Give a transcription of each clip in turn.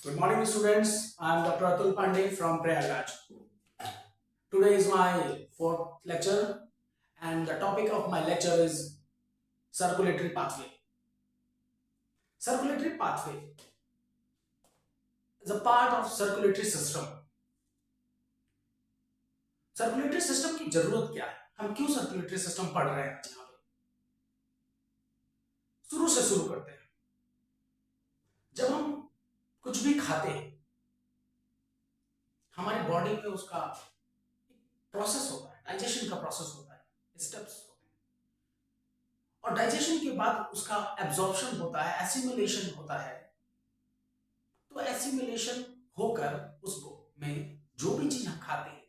Good morning, students. I am Dr. Atul Pandey from Prayagraj. Today is my fourth lecture, and the topic of my lecture is circulatory pathway. Circulatory pathway is a part of circulatory system. Circulatory system की जरूरत क्या है? हम क्यों circulatory system पढ़ रहे हैं? यहाँ पे शुरू से शुरू करते हैं। जब हम कुछ भी खाते हैं, हमारी बॉडी में उसका प्रोसेस होता है, डाइजेशन का प्रोसेस होता है, स्टेप्स होते हैं, और डाइजेशन के बाद उसका एब्जॉर्प्शन होता है, एसिमिलेशन होता है। तो एसिमिलेशन होकर उसको में जो भी चीज हम खाते हैं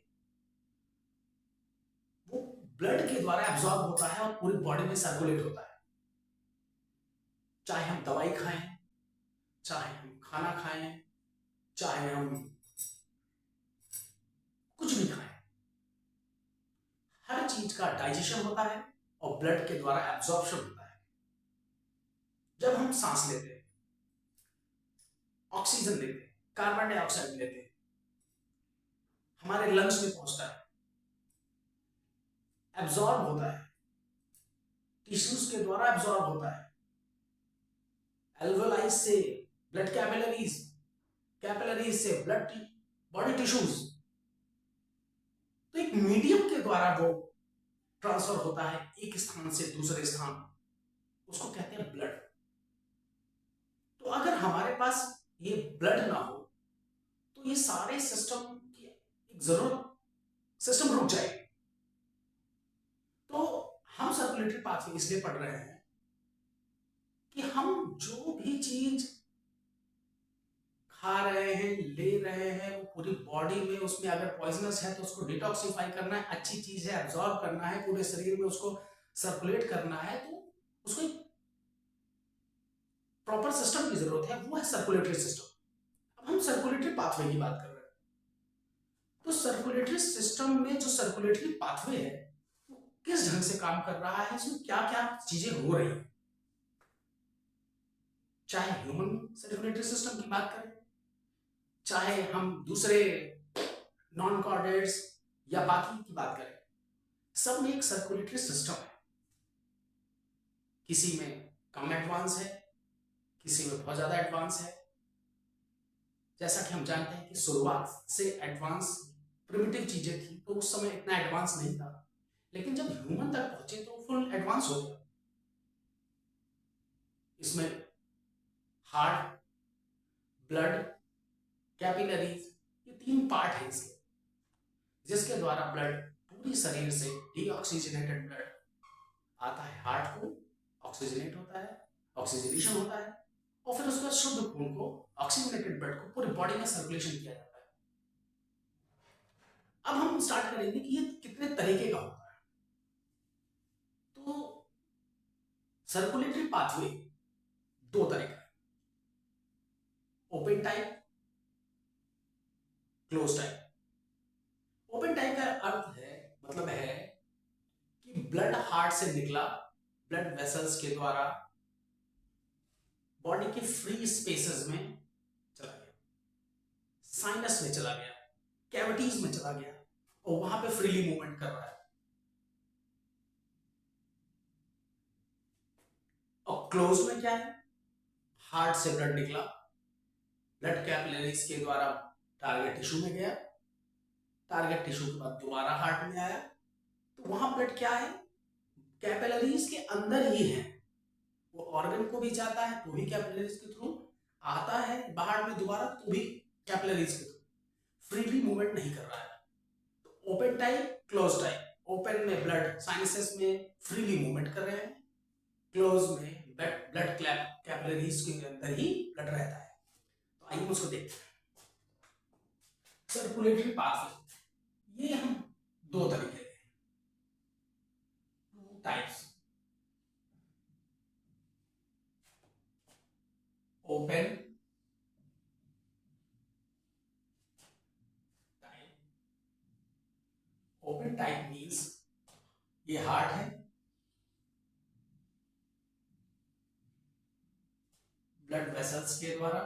वो ब्लड के द्वारा एब्जॉर्ब होता है और पूरी बॉडी में सर्कुलेट होता है। चाहे हम दवाई खाएं, चाहे हम खाना खाएं, चाहे हम कुछ भी खाएं, हर चीज का डाइजेशन होता है और ब्लड के द्वारा एब्जॉर्प्शन होता है। जब हम सांस लेते हैं, ऑक्सीजन लेते हैं, कार्बन डाइऑक्साइड लेते हैं, हमारे लंग्स में पहुंचता है, एब्जॉर्ब होता है, टिश्यूज के द्वारा एब्जॉर्ब होता है, एल्वेलाइज से ब्लड कैपिलरीज, कैपिलरीज से ब्लड बॉडी टिश्यूज। तो एक मीडियम के द्वारा वो ट्रांसफर होता है एक स्थान से दूसरे स्थान, उसको कहते हैं ब्लड। तो अगर हमारे पास ये ब्लड ना हो तो ये सारे सिस्टम की एक जरूरत, सिस्टम रुक जाएगी। तो हम सर्कुलेटरी पाथवे इसलिए पढ़ रहे हैं कि हम जो भी चीज खा रहे हैं, ले रहे हैं, वो पूरी बॉडी में, उसमें अगर पॉइजनस है तो उसको डिटॉक्सिफाई करना है, अच्छी चीज है एब्जॉर्ब करना है, पूरे शरीर में उसको सर्कुलेट करना है, तो उसको प्रॉपर सिस्टम की जरूरत है, वो है सर्कुलेटरी सिस्टम। अब हम सर्कुलेटरी पाथवे की बात कर रहे हैं। तो सर्कुलेटरी सिस्टम में जो सर्कुलेटरी पाथवे है वो किस ढंग से काम कर रहा है, इसमें क्या क्या चीजें हो रही है। चाहे ह्यूमन सर्कुलेटरी सिस्टम की बात करें, चाहे हम दूसरे नॉन कॉर्डेट्स या बाकी की बात करें, सब में एक सर्कुलेटरी सिस्टम है। किसी में कम एडवांस है, किसी में बहुत ज्यादा एडवांस है। जैसा कि हम जानते हैं कि शुरुआत से एडवांस प्रिमिटिव चीजें थी, तो उस समय इतना एडवांस नहीं था, लेकिन जब ह्यूमन तक पहुंचे तो फुल एडवांस हो गया। इसमें हार्ट, ब्लड, कैपिलरीज, ये तीन पार्ट है इसके, जिसके द्वारा ब्लड पूरी शरीर से डीऑक्सीजनेटेड ब्लड आता है हार्ट को, ऑक्सीजनेट होता है, ऑक्सीजनेशन होता है, और फिर उसके बाद शुद्ध खून को, ऑक्सीजनेटेड ब्लड को पूरी बॉडी में सर्कुलेशन किया जाता है। अब हम स्टार्ट करेंगे कि ये कितने तरीके का होता है। तो सर्कुलेटरी पाथवे दो तरह का, open type, close type. Open type का अर्थ है, मतलब है कि ब्लड हार्ट से निकला, ब्लड वेसल्स के द्वारा बॉडी के फ्री स्पेसेस में चला गया, साइनस में चला गया, कैविटीज में चला गया और वहां पे फ्रीली मूवमेंट कर रहा है। और क्लोज में क्या है, हार्ट से ब्लड निकला, ब्लड कैपिलरीज के द्वारा टारगेट टिश्यू में गया, टारगेट टिश्यू के बाद दोबारा हार्ट में आया, तो वहां ब्लड क्या है, कैपिलरीज के अंदर ही है, वो ऑर्गन को भी जाता है तो भी कैपिलरीज के थ्रू आता है, बाहर में दोबारा तो भी कैपिलरीज के थ्रू, फ्रीली मूवमेंट नहीं कर रहा है। तो open type, close type. Open में ब्लड साइनसेस में फ्रीली मूवमेंट कर रहे हैं, क्लोज में ब्लड कैपिलरीज के अंदर ही ब्लड रहता है। तो आइए उसको देखते हैं। सर्कुलेटरी पाथवे ये हम दो तरीके हैं, two types, open type. Open type means ये हार्ट है, ब्लड वेसल्स के द्वारा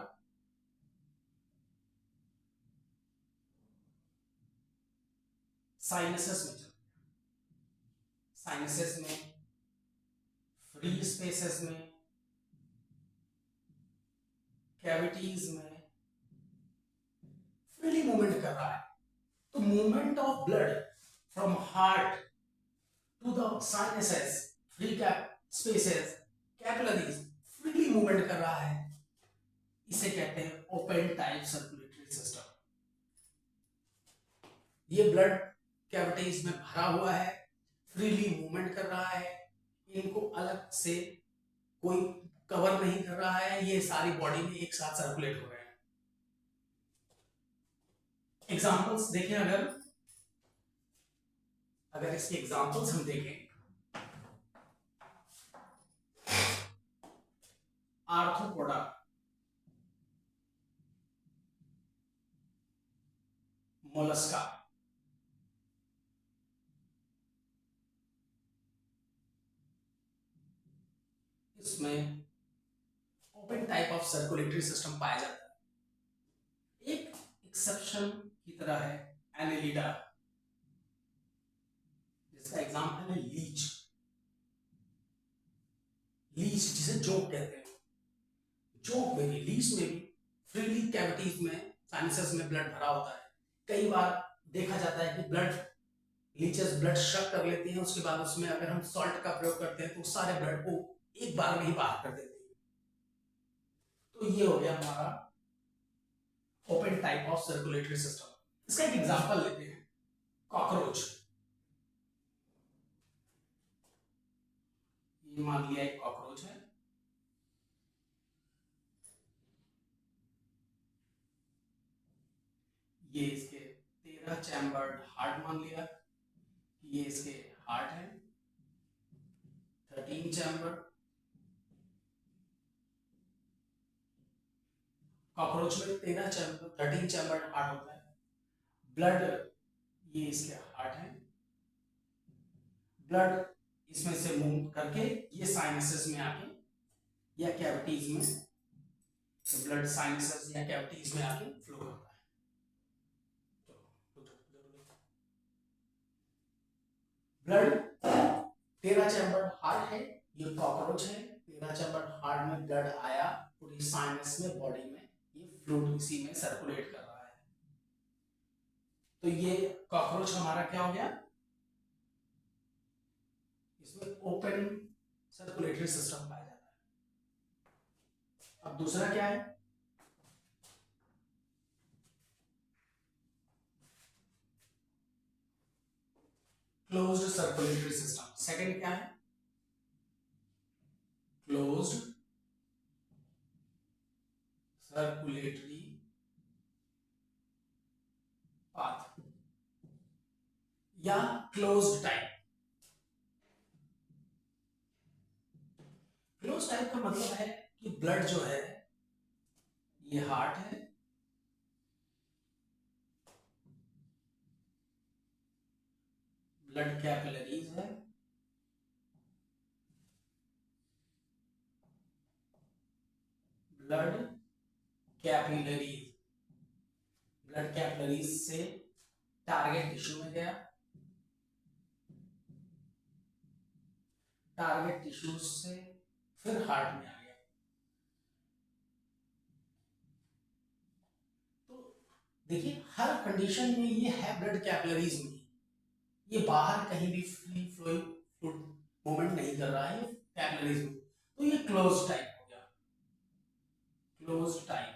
साइनसेस में चलते हैं। साइनसेस में, फ्री स्पेसेस में, कैविटीज में फ्रीली मूवमेंट कर रहा है। तो movement of blood from heart to the sinuses, free cap spaces, capillaries freely movement कर रहा है, इसे कहते हैं ओपन टाइप सर्कुलेटरी सिस्टम। ये ब्लड कैविटीज में भरा हुआ है, फ्रीली मूवमेंट कर रहा है, इनको अलग से कोई कवर नहीं कर रहा है, ये सारी बॉडी में एक साथ सर्कुलेट हो रहे हैं। एग्जांपल्स देखें, अगर इसके एग्जांपल्स हम देखें, आर्थ्रोपोडा, मोलस्का, इसमें open type of circulatory system पाया जाता है। एक एक्सेप्शन की तरह है एनेलिडा, जिसका एग्जांपल है लीच। लीच जिसे जोंक कहते हैं, जोंक में भी, लीच में भी फ्रीली कैविटीज में, साइनसेस में ब्लड भरा होता है। कई बार देखा जाता है कि लीचेस ब्लड शक कर लेती हैं, उसके बाद उसमें अगर हम सॉल्ट का प्रयोग करते हैं तो सारे ब्लड को एक बार में ही बाहर कर देते हैं। तो ये हो गया हमारा open type of circulatory system. इसका एक एग्जांपल लेते हैं, कॉकरोच। ये मान लिया एक कॉकरोच है, ये इसके 13 चैम्बर्ड हार्ट मान लिया, ये इसके हार्ट है, 13 चैम्बर। कॉकरोच में 13 चैम्बर, 13 चैम्बर्ड हार्ट होता है। ब्लड, ये इसके हार्ट है, ब्लड इसमें से मूव करके ये साइनसेस में आके या कैविटीज में, तो ब्लड साइनसेस या कैविटीज में आके फ्लो करता है। ब्लड 13 चैम्बर्ड हार्ट है, ये कॉकरोच है, 13 चैम्बर्ड हार्ट में ब्लड आया, पूरी साइनस में, बॉडी में, ये फ्लूइड इसी में सर्कुलेट कर रहा है। तो ये कॉकरोच हमारा क्या हो गया, इसमें ओपन सर्कुलेटरी सिस्टम पाया जाता है। अब दूसरा क्या है, क्लोज्ड सर्कुलेटरी सिस्टम। सेकंड क्या है, क्लोज्ड सर्कुलेटरी पाथ या क्लोज्ड टाइप। क्लोज टाइप का मतलब है कि ब्लड जो है, ये हार्ट है, ब्लड कैपिलरीज है, ब्लड कैपिलरीज, ब्लड कैपिलरीज से टारगेट टिश्यू में गया, टारगेट टिश्यू से फिर हार्ट में आ गया। तो देखिए, हर कंडीशन में ये है ब्लड कैपिलरीज में, ये बाहर कहीं भी फ्री फ्लोइंग मूवमेंट नहीं कर रहा है, ये कैपिलरीज में। तो ये क्लोज टाइप हो गया, क्लोज टाइप।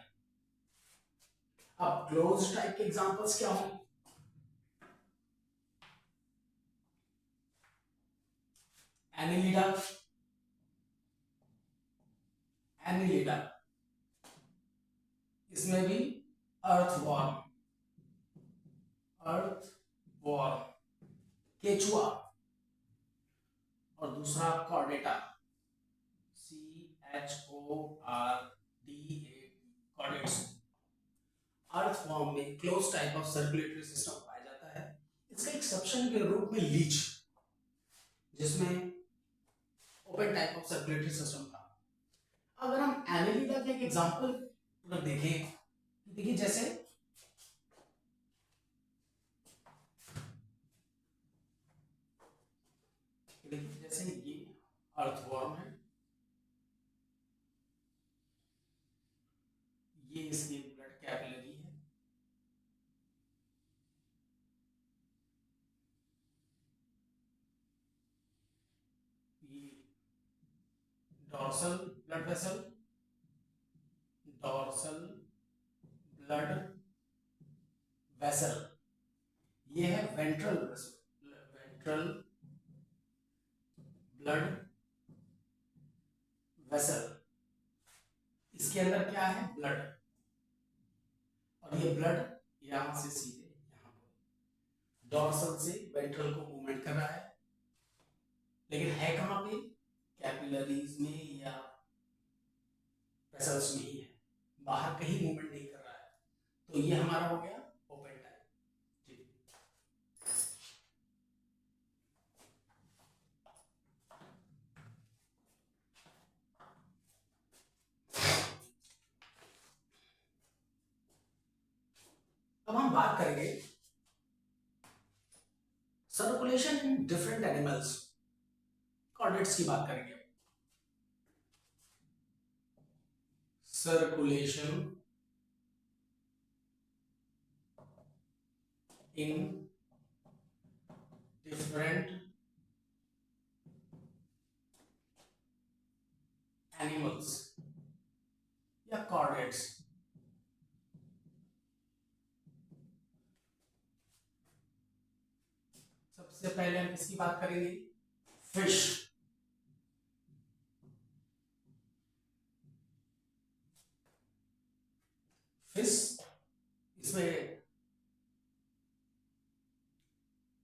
अब क्लोज टाइप के एग्जांपल्स क्या होंगे, एनिलिडा, एनिलिडा, इसमें भी अर्थवॉर्म, अर्थवॉर्म, केचुआ, और दूसरा कॉर्डेटा, CHORDA, कॉर्डेट्स। अर्थवॉर्म में close type of circulatory system पाया जाता है। इसका एक्सेप्शन के रूप में लीच, जिसमें open type of circulatory system था। अगर हम एनिलिडा के एक एग्जांपल देखें, देखिए जैसे अर्थवॉर्म है, ये इसकी ब्लड कैपिलरी है, ये dorsal blood vessel, dorsal blood vessel, ये है वेंट्रल वेंट्रल ब्लड वेसल। इसके अंदर क्या है? ब्लड, और ये ब्लड यहां से सीधे यहां पर डॉर्सल से वेंट्रल को मूवमेंट कर रहा है, लेकिन है कहां पे? कैपिलरीज में या वेसल्स में ही है, बाहर कहीं मूवमेंट नहीं कर रहा है। तो ये हमारा हो गया ओपन टाइप। अब हम बात करेंगे circulation in different animals, chordates की बात करेंगे। सर्कुलेशन इन डिफरेंट एनिमल्स या कॉर्डेट्स। सबसे पहले हम किसकी बात करेंगे? फिश। फिश इसमें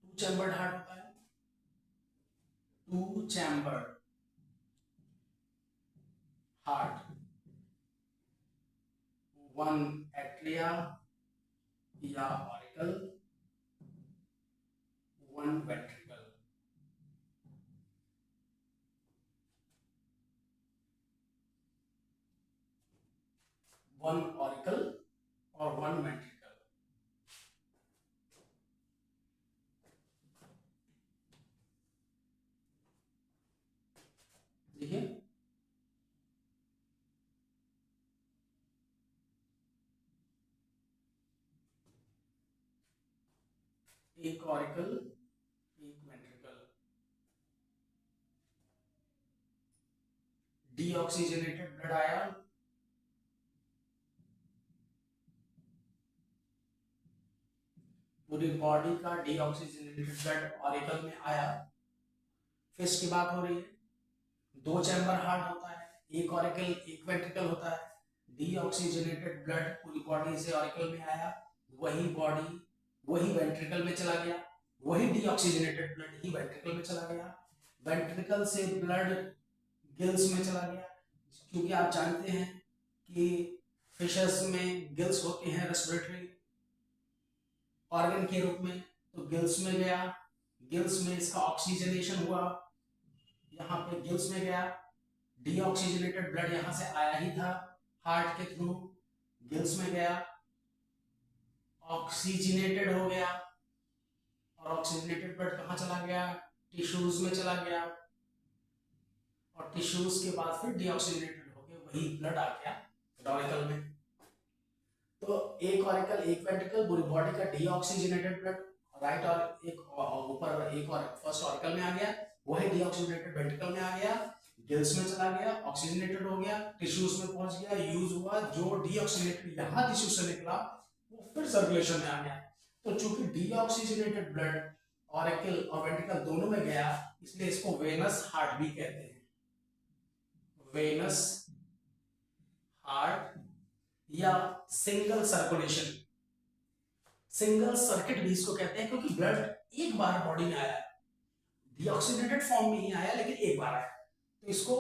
टू चैम्बर्ड हार्ट होता है, two chambered heart, one atria या auricle, one ventricle. One auricle और वन वेंट्रिकल। देखिए एक ऑरिकल एक वेंट्रिकल, डीऑक्सीजनेटेड ब्लड आया, पूरी बॉडी का डीऑक्सीजनेटेड ब्लड ऑरिकल में आया। फिश की बात हो रही है, दो चैम्बर हार्ट होता है, एक ऑरिकल एक वेंट्रिकल होता है, डीऑक्सीजनेटेड ब्लड पूरी बॉडी से ऑरिकल में आया, वही बॉडी वही वेंट्रिकल में चला गया, वही डीऑक्सीजनेटेड ब्लड ही वेंट्रिकल में चला गया, वेंट्रिकल से ब्लड गिल्स में चला गया, क्योंकि आप जानते हैं कि फिशेस में गिल्स होते हैं रेस्पिरेटरी ऑर्गन के रूप में, तो गिल्स में गया, गिल्स में इसका ऑक्सीजनेशन हुआ, यहाँ पे गिल्स में गया, डीऑक्सीजनेटेड ब्लड यहाँ से आया ही था हार्ट के थ्रू, गिल्स में गया, ऑक्सीजनेटेड हो गया, और ऑक्सीजनेटेड ब्लड कहाँ चला गया? टिश्यूज में चला गया, और टिश्यूज के बाद फिर डीऑक्सीजनेटेड हो गया, वही ब्लड आ गया ऑरिकल में। तो एक ऑरिकल एक वेंट्रिकल, पूरी बॉडी का डीऑक्सीजनेटेड ब्लड राइट, और एक ऊपर एक और फर्स्ट ऑरिकल में आ गया, वही डीऑक्सीजनेटेड वेंट्रिकल में आ गया, गिल्स में चला गया, ऑक्सीजनेटेड हो गया, टिश्यूज में पहुंच गया, यूज हुआ, जो डीऑक्सीजनेटेड यहाँ टिश्यू से निकला वो फिर सर्कुलेशन में आ गया। तो चूंकि डीऑक्सीजनेटेड ब्लड ऑरिकल और वेंट्रिकल दोनों में गया, इसलिए इसको वेनस हार्ट भी कहते हैं, वेनस हार्ट या सिंगल सर्कुलेशन, सिंगल सर्किट भी इसको कहते हैं, क्योंकि ब्लड एक बार बॉडी में आया, डीऑक्सीजनेटेड फॉर्म में ही आया लेकिन एक बार आया, तो इसको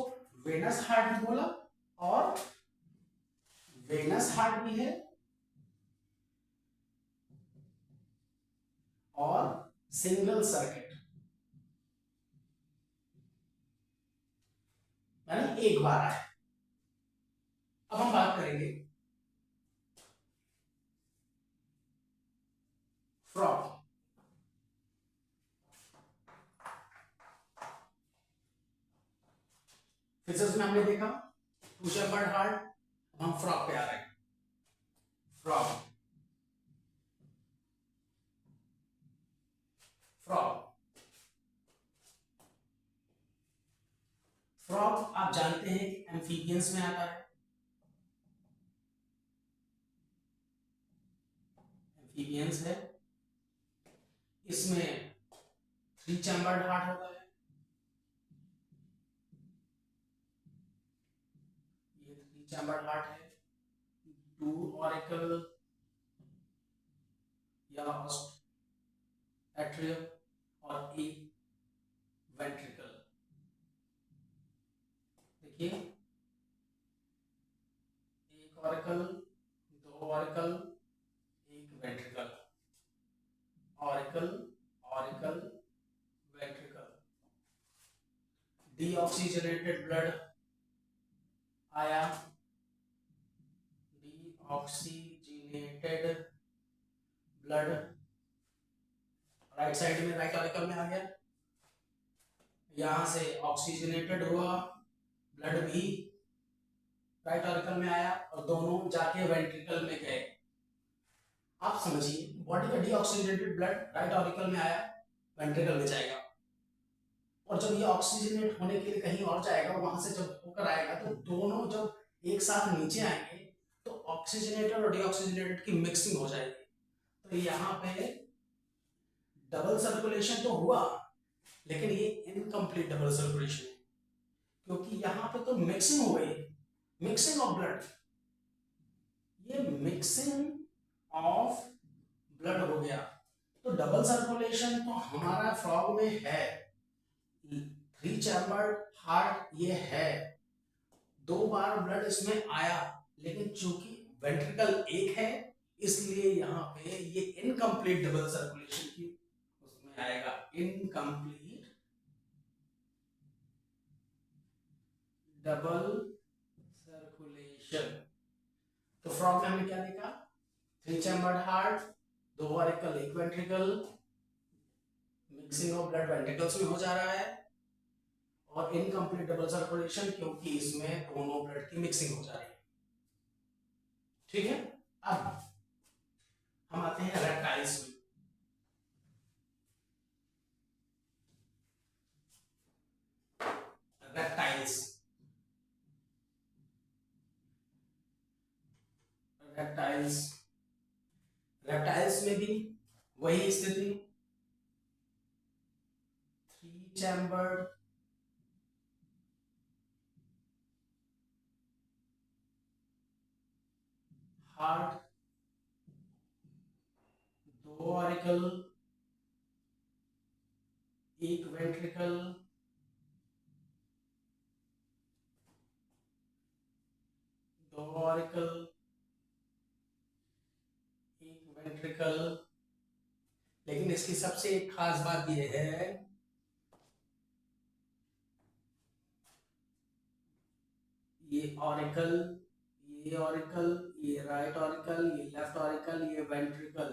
वेनस हार्ट भी बोला, और वेनस हार्ट भी है और सिंगल सर्किट, यानी एक बार आया। अब हम बात करेंगे फ्रॉग। फिशर्स में हमने देखा टू चैम्बर्ड हार्ट। अब हम फ्रॉग पे आ रहे हैं। फ्रॉग फ्रॉग फ्रॉग आप जानते हैं कि एम्फीबियंस में आता है। एम्फीबियंस है, इसमें थ्री चैम्बर्ड हार्ट होता है। ये थ्री चैम्बर्ड हार्ट है। टू ऑरिकल या एट्रियम और एक वेंट्रिकल। देखिए, एक ऑरिकल, दो ऑरिकल, एक ventricle. Auricle auricle ventricle. Deoxygenated blood आया, डीऑक्सीजनेटेड ब्लड राइट साइड में राइट ऑरिकल में आ गया। यहां से ऑक्सीजनेटेड हुआ ब्लड भी राइट ऑरिकल में आया और दोनों जाके वेंट्रिकल में गए। आप समझिए, बॉडी का डीऑक्सीजनेटेड ब्लड राइट ऑरिकल में आया, वेंट्रिकल में जाएगा, और जब ये ऑक्सीजनेट होने के लिए कहीं और जाएगा, वहां से जब होकर आएगा तो दोनों जब एक साथ नीचे आएंगे तो ऑक्सीजनेटेड और डीऑक्सीजनेटेड की मिक्सिंग हो जाएगी। तो यहाँ पे डबल सर्कुलेशन तो हुआ, लेकिन ये इनकम्प्लीट डबल सर्कुलेशन है, क्योंकि यहाँ पे तो मिक्सिंग हो गई, मिक्सिंग ऑफ ब्लड। ये मिक्सिंग ऑफ ब्लड हो गया। तो डबल सर्कुलेशन तो हमारा फ्रॉग में है, थ्री चैम्बर्ड हार्ट ये है, दो बार ब्लड इसमें आया, लेकिन चूंकि वेंट्रिकल एक है इसलिए यहाँ पे ये इनकम्प्लीट डबल सर्कुलेशन की उसमें आएगा, इनकम्प्लीट डबल सर्कुलेशन। तो फ्रॉग में हमने क्या देखा, थ्री चैम्बर्ड हार्ट, दो ऑरिकल एक ventricle, mixing of blood ventricles में हो जा रहा है, और इनकम्प्लीट डबल सर्कुलेशन क्योंकि इसमें दोनों ब्लड की मिक्सिंग हो जा रही है। ठीक है, अब हम आते हैं रेप्टाइल्स में। रेप्टाइल्स रेप्टाइल्स रेप्टाइल्स में भी वही स्थिति, थ्री चैम्बर्ड हार्ट, दो ऑरिकल एक वेंट्रिकल, दो ऑरिकल एक वेंट्रिकल। लेकिन इसकी सबसे एक खास बात यह है, ये ऑरिकल, ये ऑरिकल, ये राइट ऑरिकल, ये लेफ्ट ऑरिकल, ये वेंट्रिकल,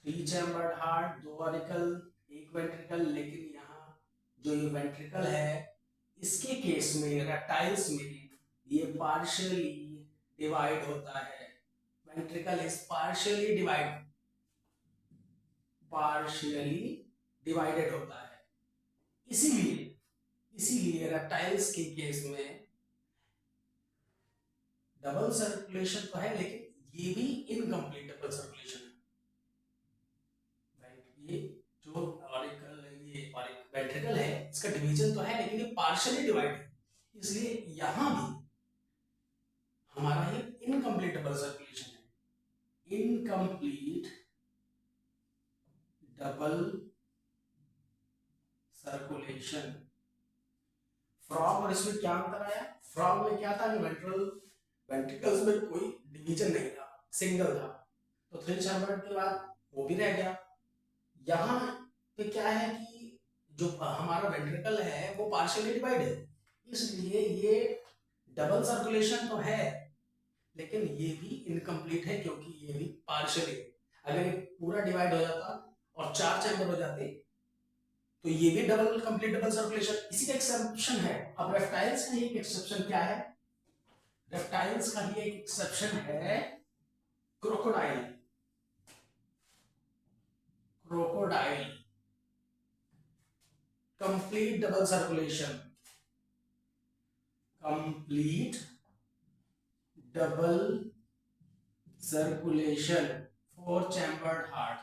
थ्री चैम्बर्ड हार्ट, दो ऑरिकल एक वेंट्रिकल। लेकिन यहाँ जो ये वेंट्रिकल है, इसके केस में रेप्टाइल्स में ये पार्शियली डिवाइड होता है। वेंट्रिकल इज पार्शियली डिवाइडेड होता है। इसीलिए रेप्टाइल्स के केस में डबल सर्कुलेशन तो है, लेकिन ये भी इनकम्प्लीट डबल सर्कुलेशन है। ये जो वेंट्रिकल है, इसका डिवीजन तो है, लेकिन ये पार्शियली डिवाइड है, इसलिए यहां भी हमारा ये इनकम्प्लीट डबल सर्कुलेशन है, इनकम्प्लीट डबल सर्कुलेशन। फ्रॉग और इसमें क्या अंतर आया, फ्रॉग में क्या था कि वेंट्रिकल्स में कोई डिवीजन नहीं था, सिंगल था, तो थ्री चैम्बर्ड के बाद वो भी रह गया। यहाँ पे क्या है कि जो हमारा वेंट्रिकल है वो पार्शियली डिवाइड है, इसलिए ये डबल सर्कुलेशन तो है, लेकिन ये भी इनकम्प्लीट है क्योंकि ये भी पार्शियली। अगर ये पूरा डिवाइड हो जाता और चार चैम्बर हो जाते तो ये भी डबल कंप्लीट डबल सर्कुलेशन। इसी का एक्सेप्शन है। अब रेप्टाइल्स का एक एक्सेप्शन क्या है? रेप्टाइल्स का ही एक एक्सेप्शन है crocodile. Crocodile complete double circulation, complete double circulation, 4 chambered heart.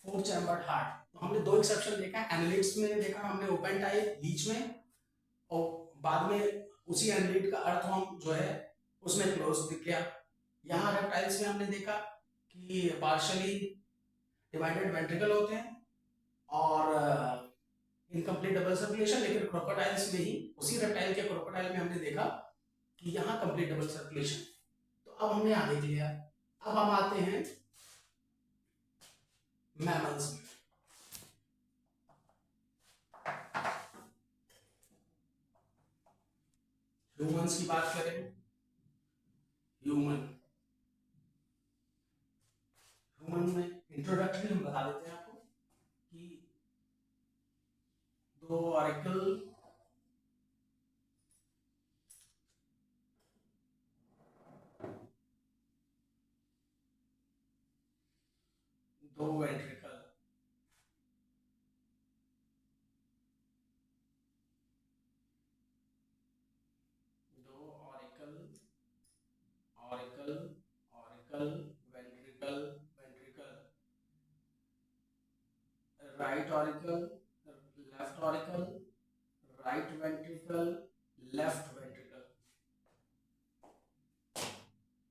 4 chambered heart. तो हमने दो एक्सेप्शन देखा है। एनालिट्स में देखा हमने ओपन टाइप बीच में, और बाद में उसी एनालिट का अर्थ हम जो है उसमें क्लोज दिख गया। यहाँ रेप्टाइल्स में हमने देखा कि पार्शियली डिवाइडेड वेंट्रिकल होते हैं और इनकम्प्लीट डबल सर्कुलेशन। लेकिन क्रोकोडाइल्स में ही, उसी रेप्टाइल के क्रोकोडाइल में हमने देखा कि यहाँ कंप्लीट डबल सर्कुलेशन। तो अब हमने यहाँ देख लिया। अब हम आते हैं मैमल्स में। ह्यूमंस की बात करें, ह्यूमन में इंट्रोडक्टरी हम बता देते हैं आपको कि 2 auricle, 2 ventricle, 2 auricle, auricle, auricle, ventricle, ventricle, right auricle, left auricle, right ventricle, left ventricle,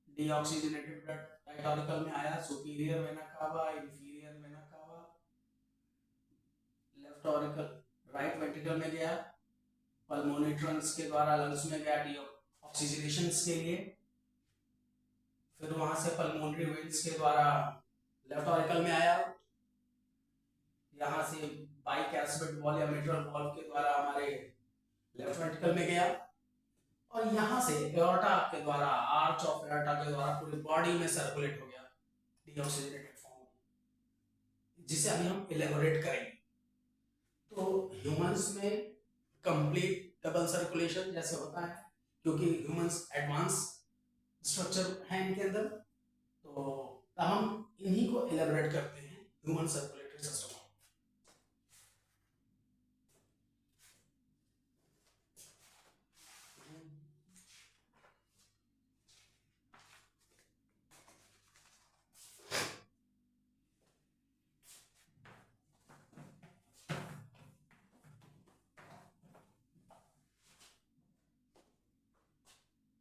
deoxygenated blood right auricle में आया, superior vena cava, inferior vena cava. Left auricle right ventricle में गया, पल्मोनरी ट्रंक्स के द्वारा lungs में गया oxygenation के लिए। फिर वहां से पल्मोनरी वेन्स के द्वारा लेफ्ट ऑरिकल में आया, यहाँ से बाइकैस्पिड वॉल या मिट्रल वॉल के द्वारा हमारे लेफ्ट वेंट्रिकल में गया, और यहाँ से एओर्टा के द्वारा, आर्च ऑफ एओर्टा के द्वारा पूरी बॉडी में सर्कुलेट हो गया डीऑक्सीजनेटेड फॉर्म, जिसे अभी हम इलेबोरेट करेंगे। तो ह्यूमंस में कंप्लीट डबल सर्कुलेशन जैसे होता है, क्योंकि ह्यूमंस एडवांस स्ट्रक्चर है इनके अंदर, तो हम इन्हीं को इलेबोरेट करते हैं human circulatory system.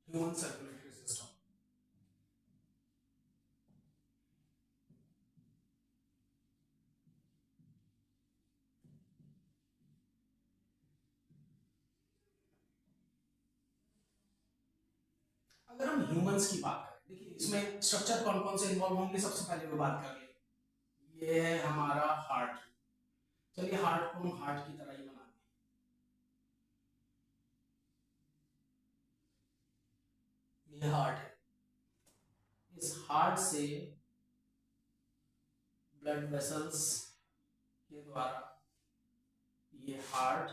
Human circulatory system अगर हम ह्यूमंस की बात करें, देखिए इसमें स्ट्रक्चर कौन कौन से इन्वॉल्व होंगे, सबसे पहले वो बात कर ले। ये है हमारा हार्ट। चलिए हार्ट को हम हार्ट की तरह ही बनाते हैं। ये हार्ट है, इस हार्ट से ब्लड वेसल्स के द्वारा ये heart,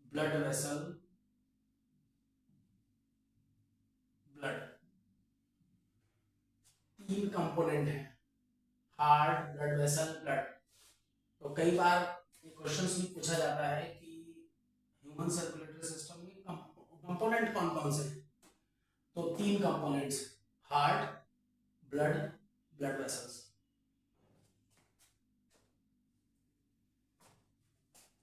blood vessel, blood, 3 component है, हार्ट, ब्लड वेसल, ब्लड। तो कई बार ये क्वेश्चंस भी पूछा जाता है कि ह्यूमन सर्कुलेटरी सिस्टम में कंपोनेंट कौन कौन से हैं? तो 3 components, heart, blood, blood vessels.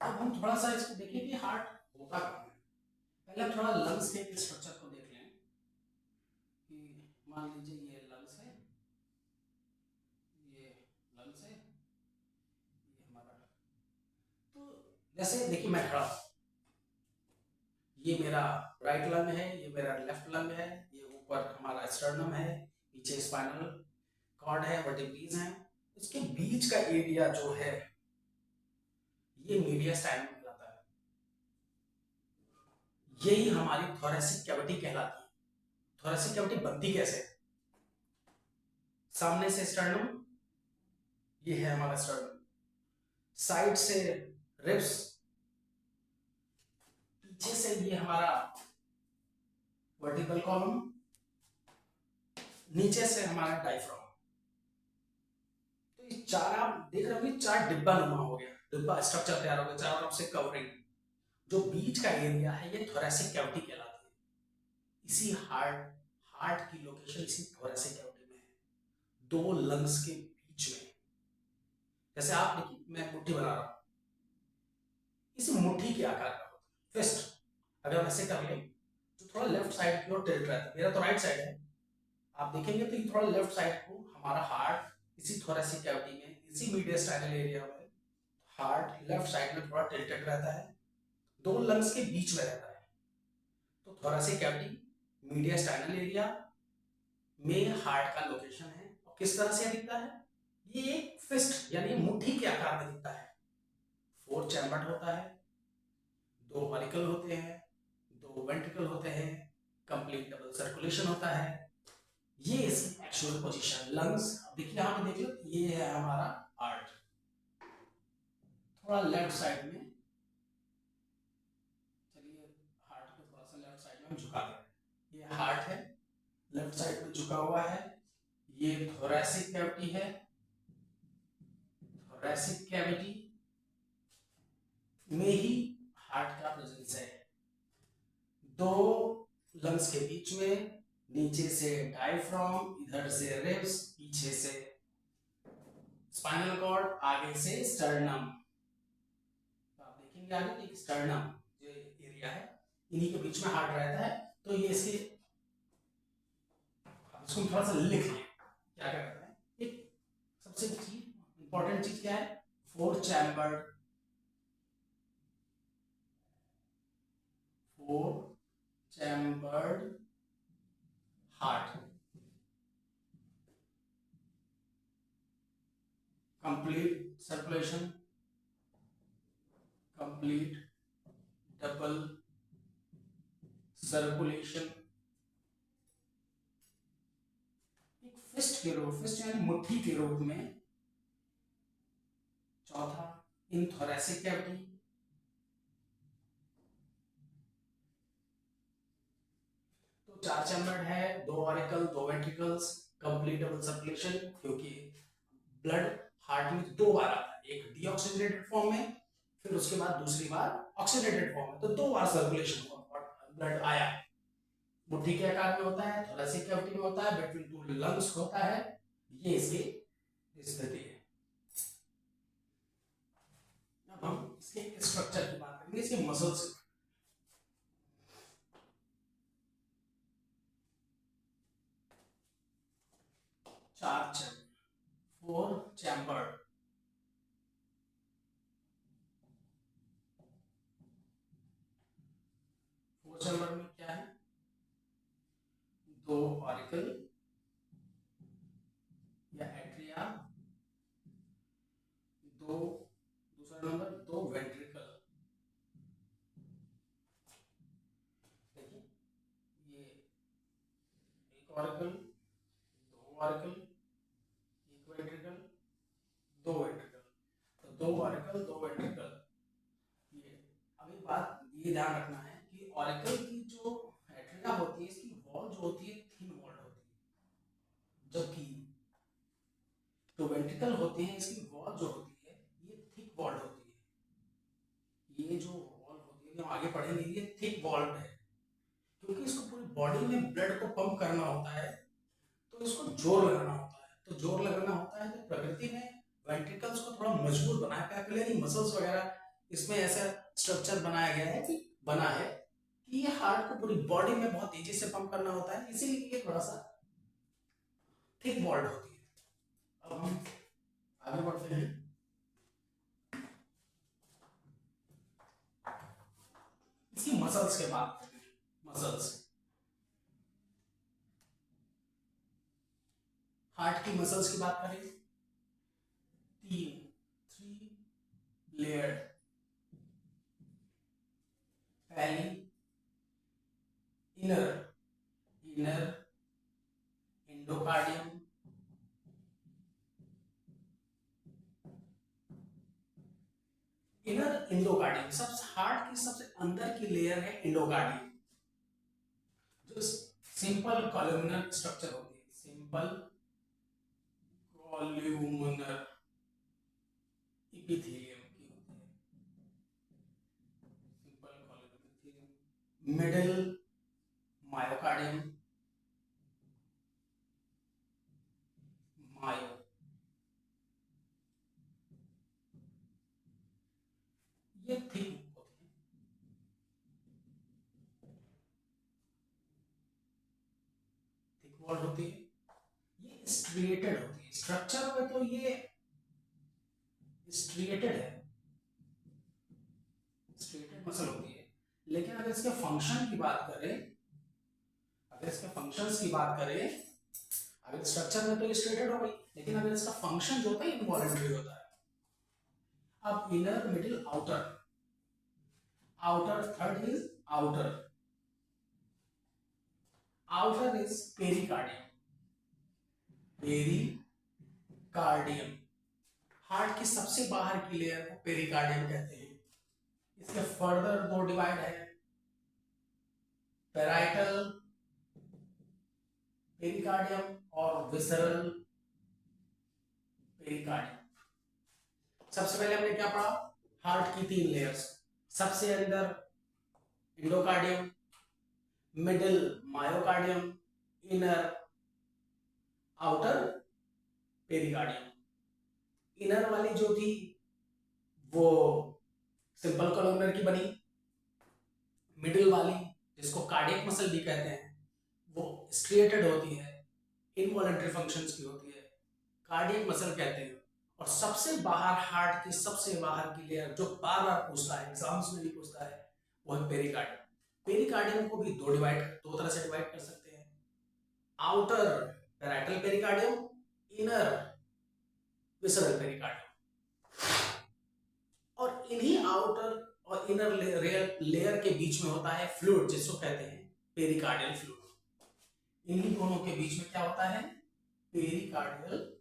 अब हम थोड़ा सा इसको देखें कि हार्ट होता कहाँ है। पहले हम थोड़ा लंग्स के स्ट्रक्चर को देख लें कि मान लीजिए ये लंग्स है, ये लंग्स है, ये हमारा। तो जैसे देखिए मैं खड़ा, ये मेरा राइट लंग है, ये मेरा लेफ्ट लंग है, ये ऊपर हमारा स्टर्नम है, पीछे स्पाइनल कॉर्ड है, वर्टिब्रेज है। इसके बीच का एरिया जो है ये मीडियस्टाइनम कहलाता है। यही हमारी थोरेसिक कैविटी कहलाती है। थोरेसिक कैविटी बनती कैसे? सामने से स्टर्नम, ये है हमारा स्टर्नम, साइड से रिब्स, पीछे से ये हमारा वर्टिकल कॉलम, नीचे से हमारा डायफ्राम। तो ये चार आप देख रहे होंगे, चार डिब्बा नुमा हो गया, डिब्बा स्ट्रक्चर तैयार हो गया, चारों तरफ से कवरिंग। जो बीच का एरिया है ये थोरेसिक कैविटी कहलाती है। इसी हार्ट की लोकेशन इसी थोरेसिक कैविटी में है, दो लंग्स के बीच में। जैसे आप देखिए, मैं मुट्ठी बना रहा हूं, इस मुट्ठी के आकार का होता है फिस्ट। अगर हम ऐसे कर लें तो थोड़ा लेफ्ट साइड की ओर टिल्ट रहता है, मेरा तो राइट साइड है, आप देखेंगे तो ये थोड़ा लेफ्ट साइड को, हमारा हार्ट इसी थोरेसिक कैविटी में, इसी मीडियस्टाइनल एरिया में, हार्ट लेफ्ट साइड में थोड़ा टिल्टेड रहता है, दो लंग्स के बीच में रहता है। तो थोरेसिक कैविटी मीडियस्टाइनल एरिया में हार्ट का लोकेशन है। और किस तरह से दिखता है, ये एक फिस्ट यानी मुट्ठी के आकार में दिखता है। 4 चैम्बर्ड होता है, 2 ऑरिकल होते हैं, 2 वेंट्रिकल होते हैं, कंप्लीट डबल सर्कुलेशन होता है। ये इसकी एक्चुअल पोजीशन। लंग्स देखिए, यहां पे देख लो, ये है हमारा हार्ट, थोड़ा लेफ्ट साइड में, चलिए हार्ट को थोड़ा सा लेफ्ट साइड में झुका दें। ये हार्ट है, लेफ्ट साइड में झुका हुआ है। ये थोरेसिक कैविटी है, थोरेसिक कैविटी में ही हार्ट का प्रेजेंस है। दो लंग्स के बीच में, नीचे से डायफ्राम, इधर से रिब्स, पीछे से स्पाइनल कॉर्ड, आगे से स्टर्नम। तो आप देखेंगे आगे एक स्टर्नम जो एरिया है, इन्हीं के बीच में हार्ट रहता है। तो ये इसके, इसको थोड़ा सा लिख लें क्या क्या करता है। एक सबसे चीज इंपॉर्टेंट चीज क्या है, 4 chambered, 4 chambered heart, complete circulation, complete double circulation, एक फिस्ट के रूप, फिस्ट यानी मुट्ठी के रूप में। चौथा, इन थोरेसिक कैविटी, तो 4 चैम्बर्ड है, 2 auricle, 2 ventricles, complete double circulation, क्योंकि ब्लड हार्ट में 2 बार आता है, एक डीऑक्सीजनेटेड फॉर्म में, फिर उसके बाद दूसरी बार ऑक्सीडेटेड फॉर्म में, तो 2 बार सर्कुलेशन हुआ, ब्लड आया। मुट्ठी के आकार में होता है, थोरेसिक कैविटी में होता है, बिटवीन 2 लंग्स होता है। ये इसकी स्थिति है। अब हम इसके स्ट्रक्चर की बात करेंगे, इसके मसल्स। 4 चैम्बर, 4 चैम्बर्ड, 4 चैम्बर में क्या है, 2 ऑरिकल या एट्रिया, 2, दूसरा नंबर 2 वेंट्रिकल। देखिए, ये एक ऑरिकल, 2 ऑरिकल, एक वेंट्रिकल, 2 वेंट्रिकल, तो 2 ऑरिकल, 2 वेंट्रिकल। ये अभी बात ये ध्यान रखना है कि ऑरिकल की जो एट्रिया होती है, इसकी वॉल जो होती है थिन वॉल्ड होती है, जबकि जो वेंट्रिकल होते हैं इसकी वॉल जो होती है ये थिक वॉल्ड होती है। ये जो वॉल होती है, हम आगे पढ़ेंगे, ये थिक वॉल्ड है, क्योंकि इसको पूरी बॉडी में ब्लड को पंप करना होता है, तो इसको जोर लगाना होता है। तो जोर लगाना होता है, तो प्रकृति ने वेंट्रिकल्स को थोड़ा मजबूत बनाया, कैपिलरी मसल्स वगैरह इसमें ऐसा स्ट्रक्चर बनाया गया है कि बना है कि ये हार्ट को पूरी बॉडी में बहुत तेजी से पंप करना होता है, इसीलिए ये थोड़ा सा थिक वॉल्ड होती है। अब हम आगे बढ़ते हैं। इसकी मसल्स के बात करते हैं। मसल्स, हार्ट की मसल्स की बात करें, 3 लेयर। पहली इनर, इनर एंडोकार्डियम, सबसे अंदर की लेयर है एंडोकार्डियम, जो सिंपल कॉलमनर स्ट्रक्चर होती है, सिंपल कॉलमनर इपिथेलियम की होती है, simple columnar epithelium. Middle myocardium, myo, ये थिक होती है, थिक वॉल होती है, ये स्ट्रिएटेड होती है। स्ट्रक्चर में तो ये स्ट्रिएटेड है, स्ट्रिएटेड मसल होती है, लेकिन अगर इसके फंक्शन की बात करें, अगर इसके फंक्शंस की बात करें, अगर स्ट्रक्चर में तो ये स्ट्रेटेड हो गई, लेकिन अगर इसका फंक्शन जो होता है इनवॉलंटरी होता है। अब inner, middle, outer, outer third is outer, outer is pericardium, pericardium, heart की सबसे बाहर की लेयर को पेरिकार्डियम कहते हैं। इसके फर्दर दो डिवाइड है, पेराइटल पेरिकार्डियम और विसरल पेरिकार्डियम। सबसे पहले हमने क्या पढ़ा, हार्ट की 3 लेयर्स, सबसे अंदर endocardium, middle myocardium, inner outer pericardium. Inner वाली जो थी वो सिंपल कॉलमनर की बनी, मिडिल वाली जिसको कार्डियक मसल भी कहते हैं वो स्ट्रिएटेड होती है, इनवॉलंटरी फंक्शंस की होती है, कार्डियक मसल कहते हैं। और सबसे बाहर, हार्ट की सबसे बाहर की लेयर जो बार बार पूछता है, एग्जाम्स में भी पूछता है, वो है पेरिकार्डियम। पेरिकार्डियम को भी दो तरह से डिवाइड कर सकते हैं, outer parietal pericardium, inner visceral pericardium. और इन्हीं आउटर और इनर लेयर के बीच में होता है फ्लूइड, जिसको कहते हैं पेरिकार्डियल फ्लूइड। इन्हीं दोनों के बीच में क्या होता है, पेरिकार्डियल फ्लूइड।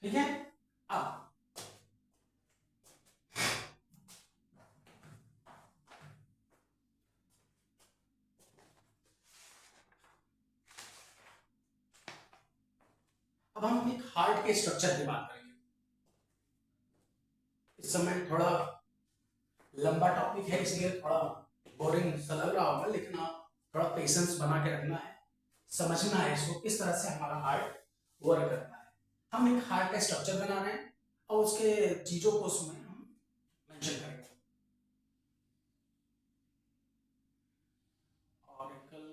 ठीक है। अब हम एक हार्ट के स्ट्रक्चर की बात करेंगे। इस समय थोड़ा लंबा टॉपिक है, इसलिए थोड़ा बोरिंग सा लग रहा होगा, लेकिन आप थोड़ा पेशेंस बना के रखना है, समझना है इसको किस तरह से हमारा हार्ट वर्क करता है। हम एक हार्ट का स्ट्रक्चर बना रहे हैं और उसके चीजों को उसमें हम मेंशन करेंगे। ऑरिकल,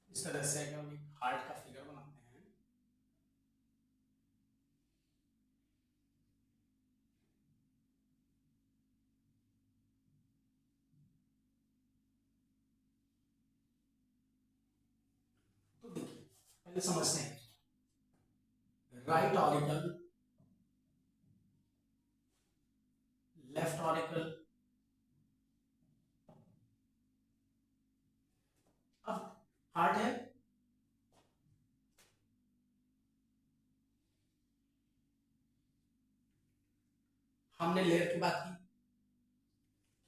इस तरह से अगर हम एक हार्ट का फिगर बनाते हैं, तो देखिए पहले समझते हैं, राइट ऑरिकल, लेफ्ट ऑरिकल। अब हार्ट है, हमने लेयर की बात की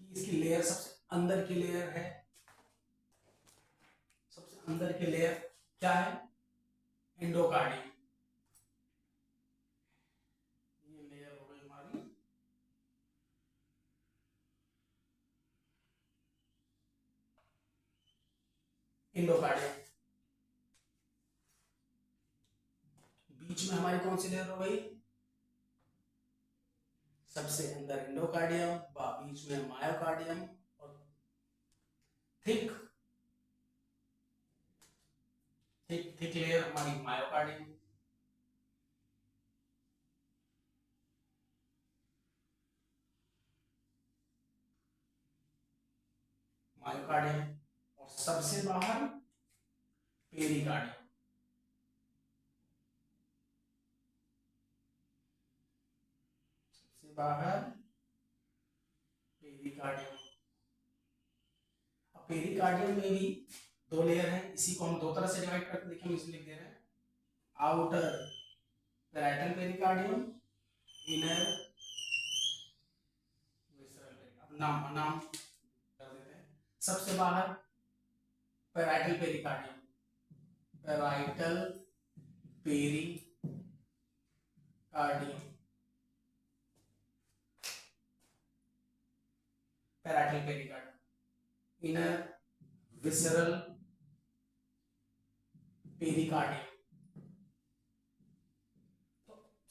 कि इसकी लेयर सबसे अंदर की लेयर है, सबसे अंदर की लेयर क्या है, एंडोकार्डियम। ये लेयर हो गई हमारी एंडोकार्डियम। बीच में हमारी कौन सी लेयर हो गई? सबसे अंदर एंडोकार्डियम, बीच में मायोकार्डियम, और थिक थिक थिक लेयर हमारी मायोकार्डियम। मायोकार्डियम, और सबसे बाहर पेरिकार्डियम। सबसे बाहर पेरिकार्डियम। अब पेरिकार्डियम में भी दो लेयर हैं, इसी को हम दो तरह से डिवाइड करके देखिए, हम इसमें लिख दे रहे हैं outer parietal pericardium, inner visceral pericardium. अब नाम कर देते हैं। सबसे बाहर parietal pericardium, parietal pericardium, parietal pericardium, inner visceral pericardium.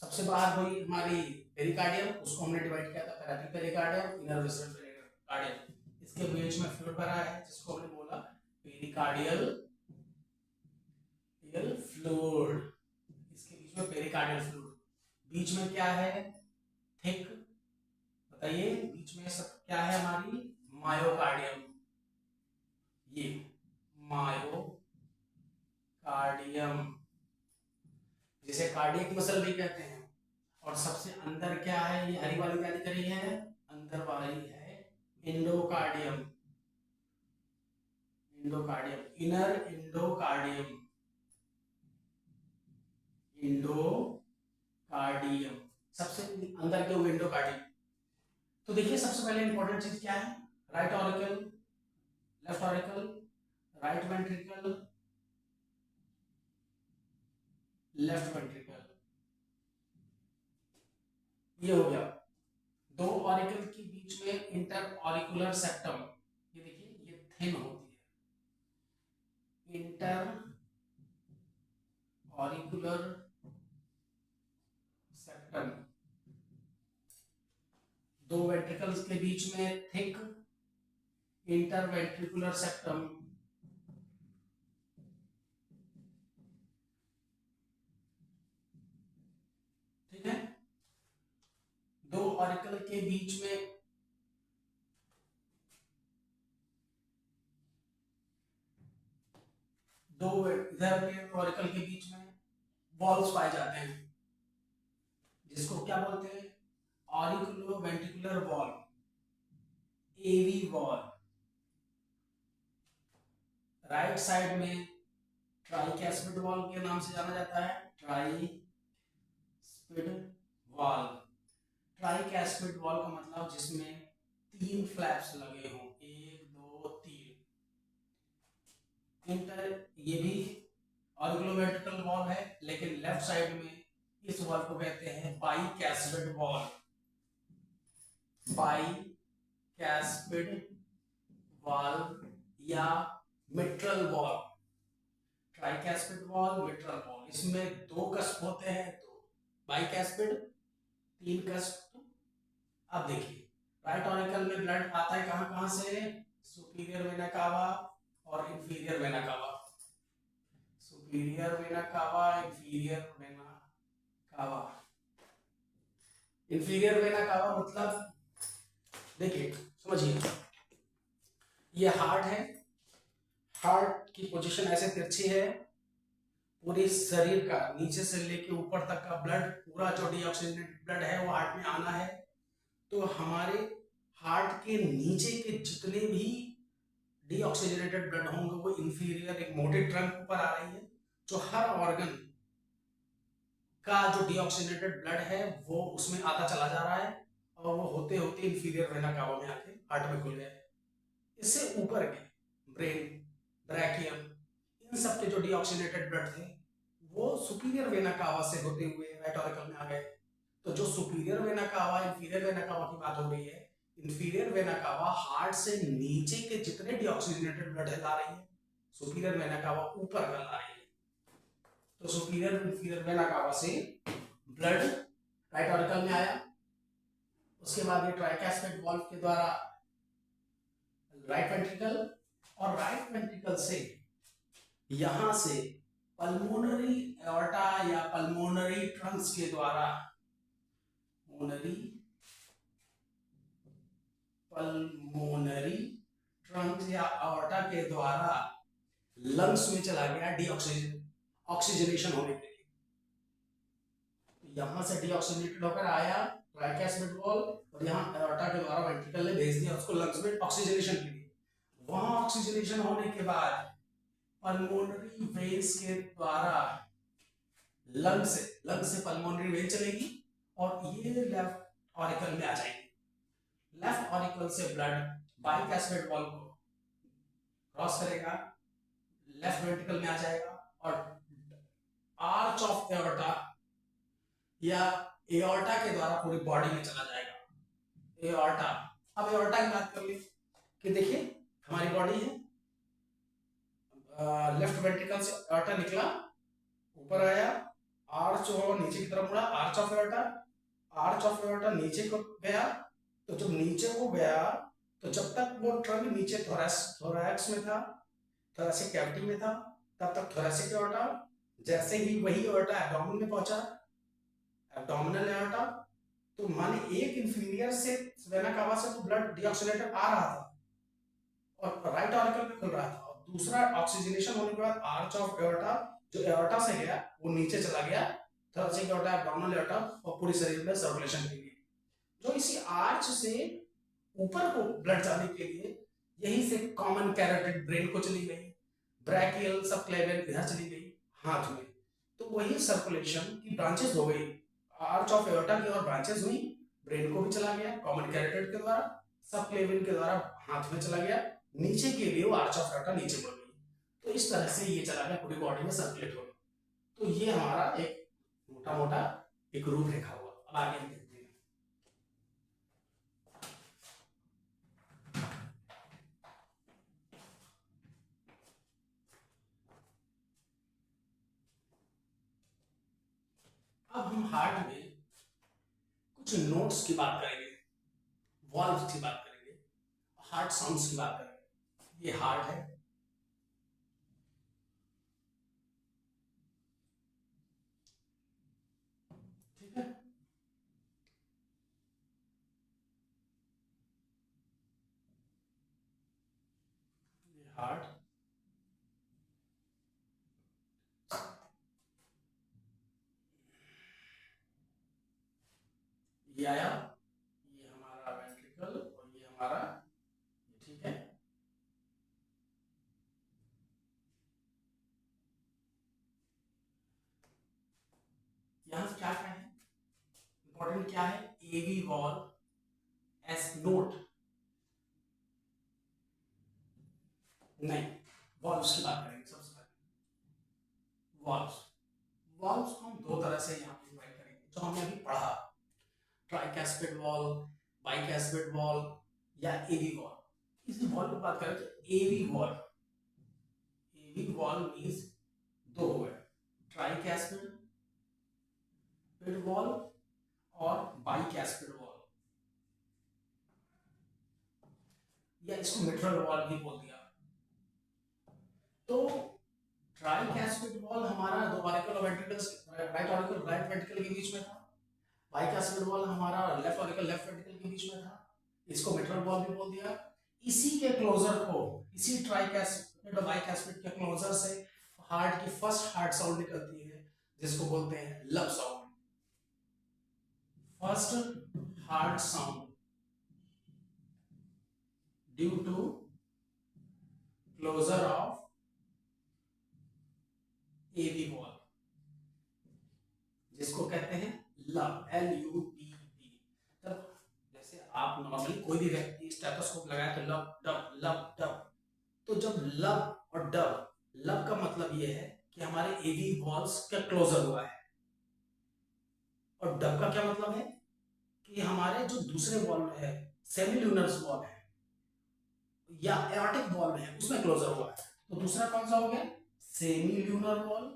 सबसे बाहर हुई हमारी पेरिकार्डियम, उसको हमने डिवाइड किया था parietal pericardium, inner visceral pericardium. इसके बीच में फ्लूइड भरा है जिसको हमने बोला पेरिकार्डियल फ्लूइड। इसके बीच में पेरिकार्डियल फ्लूइड। बीच में क्या है? थिक, बताइए बीच में सब क्या है? हमारी मायोकार्डियम। ये मायोकार्डियम जिसे कार्डियक मसल भी कहते हैं। और सबसे अंदर क्या है? ये हरी वाली क्या दिख रही है? अंदर वाली है endocardium. Endocardium, inner endocardium, endocardium, सबसे अंदर के वो एंडोकार्डियम। तो देखिए सबसे पहले इंपॉर्टेंट चीज क्या है? Right auricle, left auricle, right ventricle, left ventricle. ये हो गया। दो ऑरिकल के बीच में इंटर ऑरिकुलर सेप्टम, ये देखिए ये थिन होती है, इंटर ऑरिकुलर सेप्टम। दो वेंट्रिकल्स के बीच में थिक इंटरवेंट्रिकुलर सेप्टम। ठीक है। दो ऑरिकल के बीच में दो इधर के ऑरिकल के बीच में वॉल्स पाए जाते हैं जिसको क्या बोलते हैं? ऑरिकुलो वेंट्रिकुलर वॉल, एवी वॉल। राइट साइड में ट्राइकैस्पिड वॉल के नाम से जाना जाता है, ट्राइस्पिड वॉल। ट्राइकैस्पिड वॉल का मतलब जिसमें तीन फ्लैप्स लगे हों, 1 2 3। इंटर ये भी ऑरिकुलोवेंट्रिकल वॉल है, लेकिन लेफ्ट साइड में इस वॉल को कहते हैं बाइकैस्पिड वॉल। बाइकैस्पिड वॉल या mitral valve. Tricuspid valve, mitral valve, इसमें दो कस्प होते हैं, तो बाइकैस्पिड, तीन कस्प। अब देखिए राइट ऑरिकल में ब्लड आता है कहां कहां से? सुपीरियर वेना कावा और इंफीरियर वेना कावा। Superior vena cava, inferior vena cava. Inferior vena कावा मतलब देखिए समझिए, ये हार्ट है, हार्ट की पोजीशन ऐसे तिरछी है, पूरे शरीर का नीचे से लेके ऊपर तक का ब्लड, पूरा जो डीऑक्सीजनेटेड ब्लड है वो हार्ट में आना है। तो हमारे हार्ट के नीचे के जितने भी डीऑक्सीजनेटेड ब्लड होंगे वो इंफीरियर एक मोटे ट्रंक ऊपर आ रही है, जो हर ऑर्गन का जो डीऑक्सीजनेटेड ब्लड है वो उसमें आता चला जा रहा है, और वो होते होते इंफीरियर वेना कावा में आके हार्ट में खुल गया। इससे ऊपर के ब्रेन, ब्रैकियम, इन सब के जो डीऑक्सीजनेटेड ब्लड थे वो सुपीरियर वेना कावा से होते हुए राइट ऑरिकल में आ गए। तो जो superior vena cava, inferior vena कावा की बात हो रही है, इंफीरियर वेना कावा हार्ट से नीचे के जितने डीऑक्सीजनेटेड ब्लड ला रही है, सुपीरियर वेना कावा ऊपर का ला रही है। तो सुपीरियर इंफीरियर वेना कावा से ब्लड राइट ऑरिकल में आया। उसके बाद ये ट्राइकैस्पिड वॉल्व के द्वारा राइट वेंट्रिकल, और राइट वेंट्रिकल से यहां से पल्मोनरी एओर्टा या पल्मोनरी ट्रंक्स के द्वारा पल्मोनरी ट्रंक्स या एओर्टा के द्वारा लंग्स में चला गया ऑक्सीजनेशन होने के लिए। यहां से डीऑक्सीजनेटेड होकर आया ट्राइकैस्पिड वॉल्व, और यहां एओर्टा के द्वारा वेंट्रिकल ने भेज दिया उसको लंग्स में ऑक्सीजनेशन के लिए। वहां ऑक्सीजनेशन होने के बाद पल्मोनरी वेन्स के द्वारा लंग से पल्मोनरी वेन चलेगी और ये लेफ्ट ऑरिकल में आ जाएगी। लेफ्ट ऑरिकल से ब्लड बाइकैस्पिड वॉल्व को क्रॉस करेगा, लेफ्ट वेंट्रिकल में आ जाएगा और आर्च ऑफ एओर्टा या एओर्टा के द्वारा पूरी बॉडी में चला जाएगा। एओर्टा, अब एओर्टा की बात कर ले कि देखिए हमारी बॉडी है, लेफ्ट वेंट्रिकल से एओर्टा निकला, ऊपर आया, आर्च हो नीचे की तरफ मुड़ा, arch of aorta, arch of aorta नीचे को गया। तो जब नीचे को गया तो जब तक वो ट्रंक नीचे थोरैक्स में था, थोरैसिक कैविटी में था, तब तक थोरैसिक एओर्टा। जैसे ही वही एओर्टा एब्डोमेन में पहुंचा, एब्डोमिनल एओर्टा, तो माने एक इंफीरियर से वेना कावा से तो ब्लड डीऑक्सीजनेटेड आ रहा था और राइट ऑरिकल में खुल रहा था, और दूसरा ऑक्सीजनेशन होने के बाद आर्च ऑफ एओर्टा जो एओर्टा से गया वो नीचे चला गया, थोरैसिक एओर्टा, एब्डोमिनल एओर्टा, और पूरे शरीर में सर्कुलेशन के लिए। जो इसी आर्च से ऊपर को ब्लड जाने के लिए यही से कॉमन कैरोटिड ब्रेन को चली गई, ब्रैकियल सबक्लेवियन इधर चली गई हाथ में, तो वही सर्कुलेशन की ब्रांचेस हो गई, आर्च ऑफ एओर्टा की और ब्रांचेस हुई, ब्रेन को भी चला गया कॉमन कैरोटिड के द्वारा, सबक्लेवियन के द्वारा हाथ में चला गया, नीचे के लिए वो आर्च ऑफ एओर्टा नीचे बढ़ गई। तो इस तरह से ये चला गया, पूरी बॉडी में सर्कुलेट हो गया। तो ये हमारा एक मोटा मोटा एक रूपरेखा हुआ। अब आगे हम देखते हैं। अब हम हार्ट में कुछ नोट्स की बात करेंगे, वॉल्व्स की बात करेंगे, हार्ट साउंड्स की बात करेंगे। ये हार्ट है, ठीक है, ये हार्ट, ये आया, ये हमारा वेंट्रिकल और ये हमारा, ठीक है। यहाँ क्या क्या है, इंपॉर्टेंट क्या है, एवी वॉल्व एस नोट, नहीं, वॉल्व्स की बात करेंगे सबसे पहले। वॉल्व्स, वॉल्व्स को हम दो तरह से यहाँ पे डिवाइड करेंगे, जो हमने अभी पढ़ा, ट्राइकैस्पिड वॉल्व, बाइकैस्पिड वॉल्व या एवी वॉल्व। इस वॉल्व की बात करें तो एवी वॉल्व, एवी वॉल्व मींस दो हो गए, ट्राइकैस्पिड वॉल्व और बाइकैस्पिड वॉल्व, या इसको मिट्रल वॉल्व भी बोल दिया। तो ट्राइकैस्पिड वॉल्व हमारा दो ऑरिकल और ventricles, right auricle right ventricle के बीच में था, बाइकैस्पिड वॉल्व हमारा लेफ्ट ऑरिकल लेफ्ट वेंट्रिकल के बीच में था, इसको मिट्रल वॉल्व भी बोल दिया। इसी के क्लोजर को, इसी ट्राइकैस्पिड और बाइकैस्पिड के क्लोजर से हार्ट की फर्स्ट हार्ट साउंड निकलती है, जिसको बोलते हैं lub sound, first heart sound due to closure of AV valve, जिसको कहते हैं लब, LUB। तब जैसे आप नॉर्मली कोई भी व्यक्ति स्टेथोस्कोप लगाए तो लब डब लब डब, तो जब लब और डब, लब का मतलब यह है कि हमारे एवी वॉल्व्स का क्लोजर हुआ है, और डब का क्या मतलब है कि हमारे जो दूसरे वॉल्व है, सेमिल्यूनर वॉल्व है या एओर्टिक वॉल्व है, उसमें क्लोजर हुआ है। तो दूसरा कौन सा हो गया, सेमिल्यूनर वॉल्व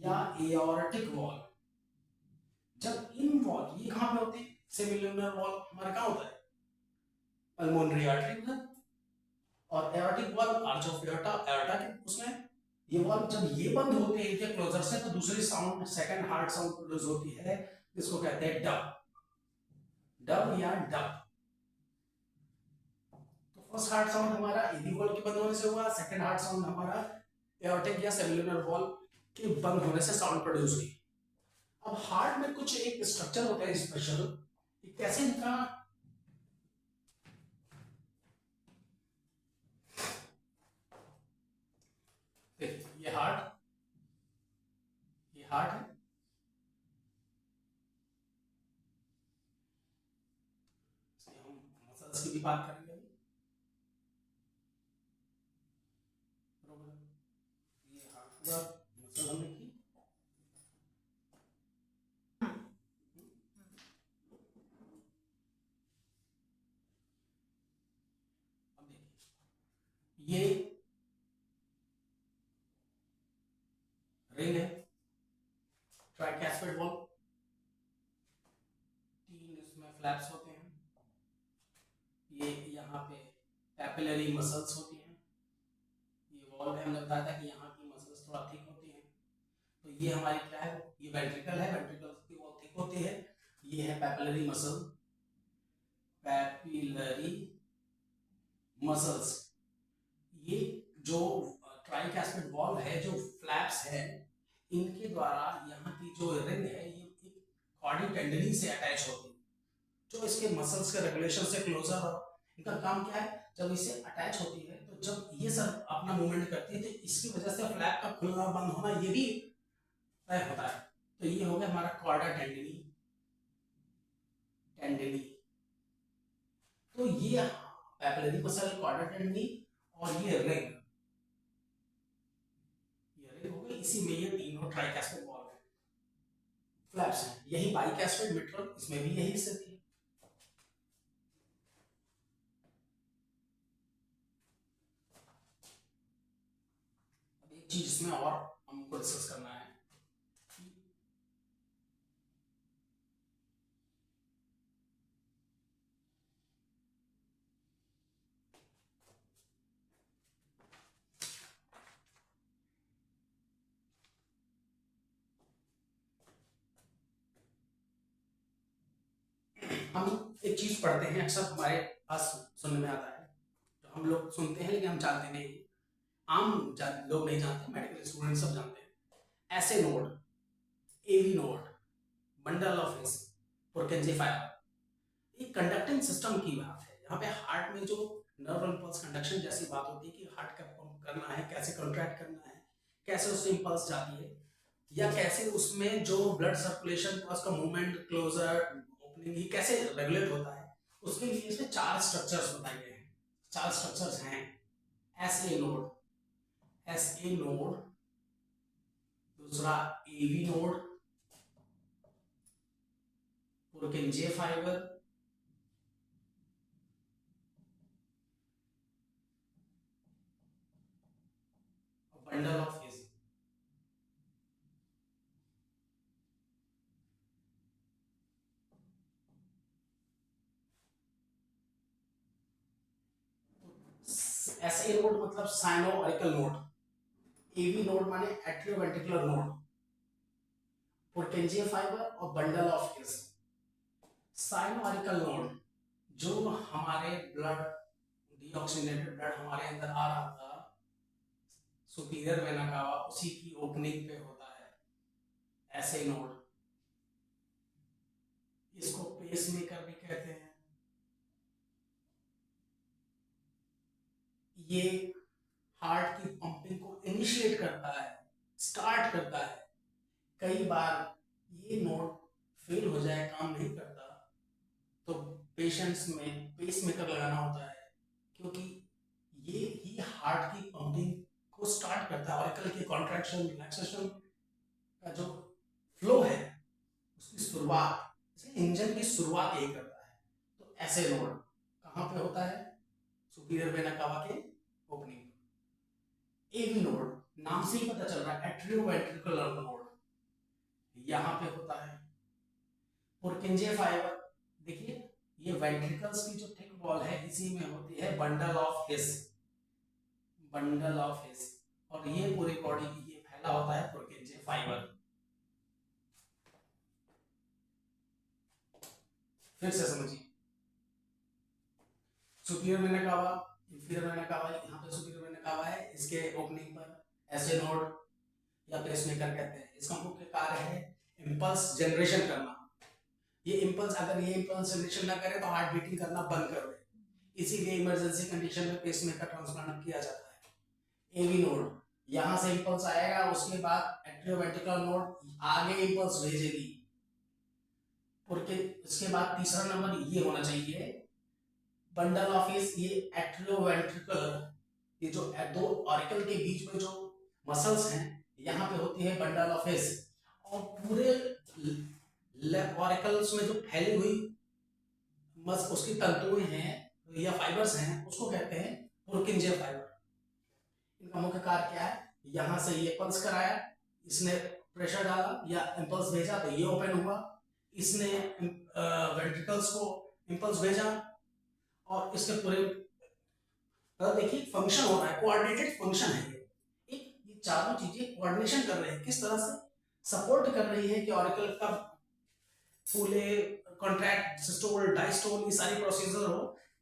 या एओर्टिक वॉल, जब इन वॉल ये कहां पे होते हैं, सेमिलुनर वॉल हमारा कहां होता है, पल्मोनरी आर्टरी में, और aortic wall arch of aorta, aorta के उसमें ये वॉल जब ये बंद होते हैं इनके क्लोजर से, तो दूसरी sound, second heart sound produce होती है, जिसको कहते हैं डब, डब या डब। तो फर्स्ट हार्ट साउंड हमारा एबी वॉल के बंद होने से हुआ, सेकंड हार्ट साउंड हमारा एओर्टिक या सेलुलर वॉल के बंद होने से साउंड प्रोड्यूस हुई। अब हार्ट में कुछ एक स्ट्रक्चर होता है स्पेशल, कैसे इनका ये हार्ट है, हम मसल्स की भी बात करेंगे बरोबर, ये हार्ट पूरा मसल हमने की। अब देखिए ये रिंग है, ट्राइकैस्पिड वॉल, 3 इसमें फ्लैप्स होते हैं, ये यहाँ पे पैपिलरी मसल्स होती हैं, ये वॉल है, हमने बताया था कि यहाँ की मसल्स थोड़ा थिक होती हैं, तो ये हमारी क्या है, ये वेंट्रिकल है, वेंट्रिकल की वॉल थिक होती है, ये है पैपिलरी मसल, पैपिलरी मसल्स। ये जो ट्राइकैस्पिड वॉल है, जो फ्लैप्स है, इनके द्वारा यहाँ की जो रिंग है ये एक कॉर्डी टेंडनी से अटैच होती है, जो इसके मसल्स के रेगुलेशन से क्लोजर, और इनका काम क्या है, जब इसे अटैच होती है तो जब ये सब अपना मूवमेंट करती है तो इसकी वजह से फ्लैप का खुलना बंद होना ये भी तय होता है। तो ये हो गया हमारा कॉर्डा टेंडनी, टेंडनी। तो ये पैपिलरी मसल, कॉर्डा टेंडनी और ये रिंग हो गई, इसी में ये तीनों ट्राइकैस्पिड वॉल है, फ्लैप्स हैं। यही बाइकैस्पिड मिट्रल, इसमें भी यही स्थिति है। अब एक चीज इसमें और हमको डिस्कस करना है, हम एक चीज पढ़ते हैं, अक्सर हमारे पास सुनने में आता है, जो हम लोग सुनते हैं लेकिन हम जानते नहीं, आम लोग नहीं जानते, मेडिकल स्टूडेंट सब जानते हैं, SA node, AV node, bundle of His, Purkinje fibre, एक कंडक्टिंग सिस्टम की बात है। यहाँ पे हार्ट में जो नर्व इंपल्स कंडक्शन जैसी बात होती है कि हार्ट का पंप करना है, कैसे कॉन्ट्रैक्ट करना है, कैसे उससे इंपल्स जाती है, या कैसे उसमें जो ब्लड सर्कुलेशन उसका मूवमेंट, क्लोजर, ओपनिंग, ये कैसे रेगुलेट होता है, उसके लिए इसमें 4 स्ट्रक्चर्स बताए गए हैं। 4 स्ट्रक्चर्स हैं, एसए नोड, एसए नोड, दूसरा AV node, Purkinje fibre, bundle of His. SA node मतलब साइनो-ऑरिकल नोड, एवी नोड माने एट्रियोवेंट्रिकुलर नोड, पुरकेंजी फाइबर और bundle of His. Sino auricular node जो हमारे ब्लड, डीऑक्सीजनेटेड ब्लड हमारे अंदर आ रहा था सुपीरियर वेना कावा, उसी की ओपनिंग पे होता है ऐसे नोड, इसको पेसमेकर भी कहते हैं। ये हार्ट की पंपिंग को इनिशिएट करता है, स्टार्ट करता है। कई बार ये नोड फेल हो जाए, काम नहीं करता, तो पेशेंट्स में पेसमेकर लगाना होता है, क्योंकि ये ही हार्ट की पंपिंग को स्टार्ट करता है। ऑरिकल की कॉन्ट्रैक्शन, रिलैक्सेशन का जो फ्लो है उसकी शुरुआत, इंजन की शुरुआत यही करता है। तो ऐसे नोड कहां पे होता है, सुपीरियर वेना कावा के ओपनिंग। एवी नोड नाम से ही पता चल रहा है, एट्रियोवेंट्रिकुलर नोड, यहाँ पे होता है। पुरकिंजे फाइबर, देखिए ये वेंट्रिकल्स की जो थिक वॉल है इसी में होती है bundle of his, bundle of हिस, और ये पूरी बॉडी की ये फैला होता है पुरकिंजे फाइबर। फिर से समझिए, superior vena cava, inferior vena कावा, यहाँ पे सुपीरियर वेना कावा है, इसके ओपनिंग पर ऐसे नोड या पेसमेकर कहते हैं। इसका मुख्य कार्य है इंपल्स जनरेशन करना। ये इंपल्स, अगर ये इंपल्स जनरेशन ना करे तो हार्ट बीटिंग करना बंद कर दे, इसीलिए इमरजेंसी कंडीशन में पेसमेकर ट्रांसप्लांट किया जाता है। एवी नोड, यहाँ से इंपल्स आएगा, उसके बाद एट्रियोवेंट्रिकुलर नोड आगे इंपल्स भेजेगी, उसके बाद तीसरा नंबर ये होना चाहिए बंडल ऑफ हिस, ये एट्रियोवेंट्रिकुलर, ये जो दो ऑरिकल के बीच में जो मसल्स हैं यहाँ पे होती है बंडल ऑफ हिस, और पूरे ऑरिकल्स में जो फैली हुई उसकी तंतुएं हैं या फाइबर्स हैं उसको कहते हैं पुरकिंजे फाइबर। इनका मुख्य कार्य क्या है, यहाँ से ये पल्स कराया, इसने प्रेशर डाला या इंपल्स भेजा तो ये ओपन हुआ, इसने वेंट्रिकल्स को इंपल्स भेजा, और इसके पूरे देखिए फंक्शन हो रहा है, कोऑर्डिनेटेड फंक्शन है ये चारों चीजें कोऑर्डिनेशन कर रहे हैं, किस तरह से सपोर्ट कर रही है कि ऑरिकल का फूले, कॉन्ट्रैक्ट, सिस्टोल, डायस्टोल, ये सारी प्रोसीजर हो,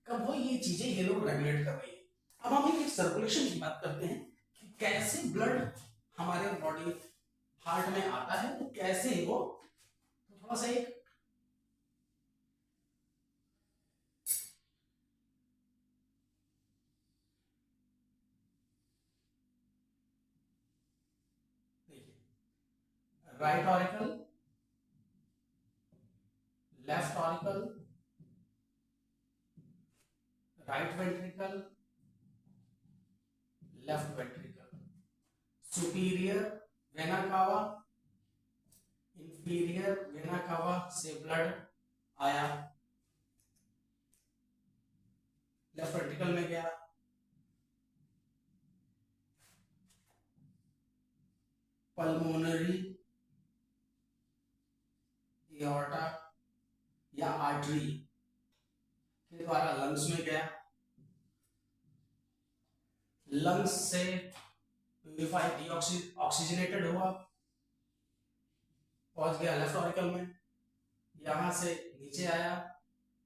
कब हो, ये चीजें ये लोग रेगुलेट कर रही है। अब हम एक सर्कुलेशन की बात करते हैं कि कैसे ब्लड हमारे बॉडी हार्ट में आता है, तो कैसे वो, तो थोड़ा सा एक right auricle, left auricle, right ventricle, left ventricle, superior vena cava, inferior vena cava से ब्लड आया, लेफ्ट वेंट्रिकल में गया, पल्मोनरी एओर्टा या आर्टरी के द्वारा लंग्स में गया, लंग्स से प्यूरिफाइड ऑक्सीजनेटेड हुआ, पहुंच गया लेफ्ट ऑरिकल में, यहां से नीचे आया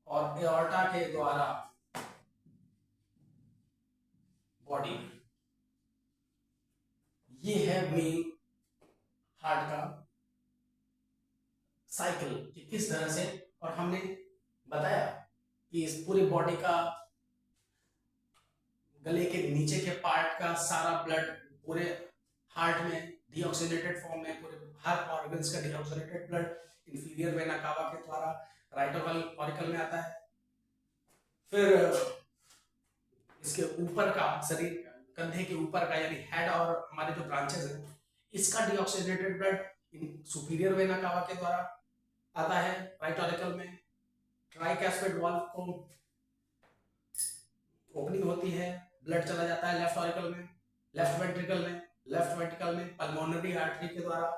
और एओर्टा के द्वारा बॉडी में। ये है मेन हार्ट का साइकिल कि किस तरह से, और हमने बताया कि इस पूरी बॉडी का, गले के नीचे के पार्ट का सारा ब्लड पूरे हार्ट में डीऑक्सीनेटेड फॉर्म में, पूरे हर ऑर्गन्स का डीऑक्सीनेटेड ब्लड इंफीरियर वेना कावा के द्वारा राइट ऑरिकल में आता है। फिर इसके ऊपर का शरीर, कंधे के ऊपर का यानी हेड और हमारे जो ब्रांचेस हैं, इसका डीऑक्सीनेटेड ब्लड सुपीरियर वेना कावा के द्वारा आता है राइट ऑरिकल में। ट्राइकैस्पिड वाल्व को ओपनिंग होती है, ब्लड चला जाता है लेफ्ट ऑरिकल में, लेफ्ट वेंट्रिकल में, लेफ्ट वेंट्रिकल में पल्मोनरी आर्टरी के द्वारा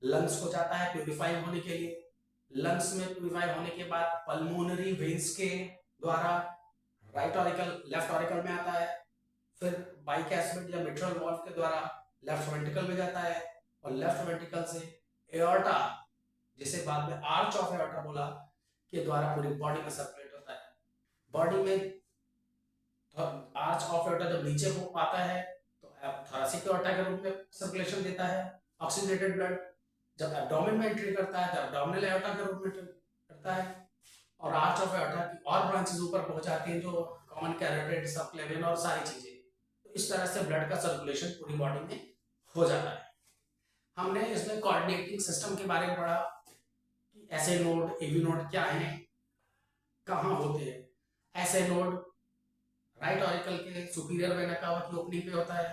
लंग्स को जाता है प्यूरिफाई होने के लिए, लंग्स में प्यूरिफाई होने के बाद पल्मोनरी वेन्स के द्वारा राइट ऑरिकल, लेफ्ट ऑरिकल में आता है, फिर बाइकैस्पिड या मिट्रल वाल्व के द्वारा लेफ्ट वेंट्रिकल में जाता है, और लेफ्ट वेंट्रिकल से एओर्टा, जिसे बाद में आर्च ऑफ एओर्टा बोला, के द्वारा पूरी बॉडी में सर्कुलेट होता है। बॉडी में आर्च ऑफ एओर्टा जब नीचे को आता है तो थोरैसिक एओर्टा के रूप में सर्कुलेशन देता है ऑक्सीजनेटेड ब्लड, जब एब्डोमेन में एंट्री करता है तो एब्डोमिनल एओर्टा के रूप में करता है, और आर्च ऑफ एओर्टा की और ब्रांचेस ऊपर पहुंच जाती हैं जो कॉमन कैरोटिड, सबक्लेवियन और सारी चीजें। तो इस तरह से ब्लड का सर्कुलेशन पूरी बॉडी में हो जाता है। हमने इसमें कोऑर्डिनेटिंग सिस्टम के बारे में पढ़ा कि ऐसे नोड, एवी नोड क्या है, कहाँ होते हैं। ऐसे नोड राइट ऑरिकल के सुपीरियर वेना कावा की ओपनिंग पे होता है।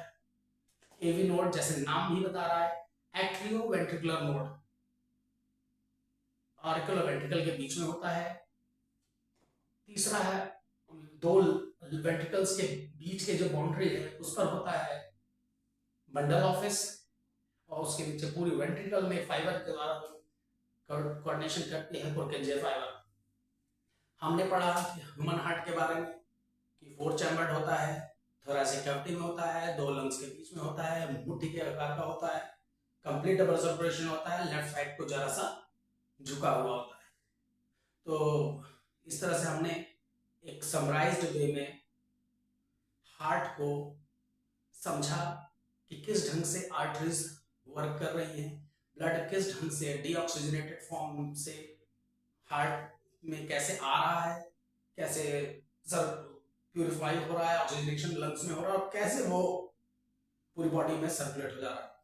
एवी नोड जैसे नाम भी बता रहा है एट्रियोवेंट्रिकुलर नोड ऑरिकल और वेंट्रिकल के बीच में होता है। तीसरा है दो वेंट्रिकल्स के बीच के जो बाउंड्री है उस पर होता है बंडल ऑफ हिस, और उसके नीचे पूरी वेंट्रिकल में फाइबर के द्वारा कोऑर्डिनेशन करती है पुरकिंजे फाइबर। हमने पढ़ा कि ह्यूमन हार्ट के बारे में कि 4 चैम्बर्ड होता है, थोरैसिक कैविटी में होता है, 2 लंग्स के बीच में होता है, मुट्ठी के आकार का होता है, कंप्लीट डबल सर्कुलेशन होता है, लेफ्ट साइड को जरा सा झुका हुआ होता है। तो इस तरह से हमने एक समराइज्ड वे में हार्ट को समझा कि किस ढंग से आर्टरीज वर्क कर रही हैं, ब्लड किस ढंग से डीऑक्सीजनेटेड फॉर्म से हार्ट में कैसे आ रहा है, कैसे सर प्यूरिफाई हो रहा है, ऑक्सीजनेशन लंग्स में हो रहा है और कैसे वो पूरी बॉडी में सर्कुलेट हो जा रहा है।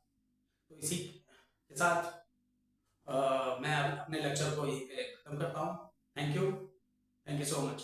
तो इसी के साथ मैं अपने लेक्चर को यहीं पे खत्म करता हूँ। Thank you so much.